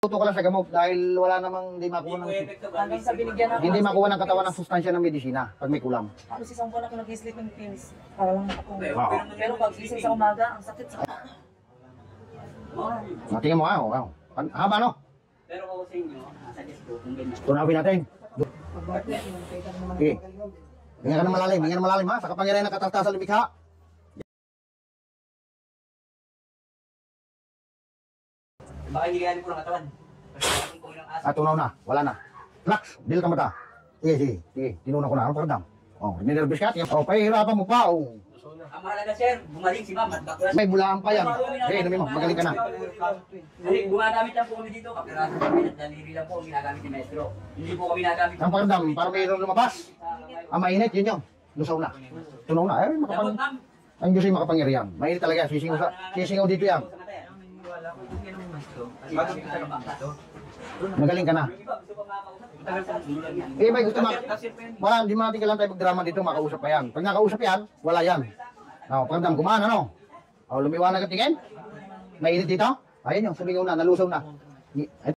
Tuto ka lang sa gamot dahil wala namang hindi makuha ng Hanggang sa binigyan ako. hindi makuha ng katawan ng sustansya ng medisina pag may kulang. Halos isang buwan ako nag-sleeping pills. Para lang ako. Oo. Pero pag gising sa umaga, ang sakit sa... Tingnan mo nga, oh. Haba no? Pero ako sa inyo, suggest ko kung ganyan. Tunawin natin. Okay. Hinga ka ng malalim ha, sa kapangyarihan ng katartasan ng lumikha. Baka hindi galing ko ng katawan. Tunaw na, wala na. Relax, dil ka mata. Sige, tinuna ko na, anong pakiramdam? Oh, ninervous ka? Pahihirapan mo pa, oh. Ang mahalaga sir, bumaling si ma'am at baklas. May bulaan pa yan. Inumin mo, magaling ka na. Kasi gumagamit lang po kami dito, kapirasan kami at daliri lang po ang ginagamit ni Maestro. Hindi po kami nagamit. Ang pakiramdam, para mayroong lumabas. Ang mainit, yun yun. Lusaw na. Tunaw na, Dapat ma'am, ang Diyos ay makapangyarihan. Mainit talaga, sisingaw dito yan. Magaling ka na. May gusto wala, hindi natin kailangan tayo magdrama dito, makausap pa yan. Pag nakausap yan, wala yan. Pakiramdam, kumaan, ano? Lumiwanag ang tingin? Mainit dito? Ayun yung, sumigaw na, nalusaw na.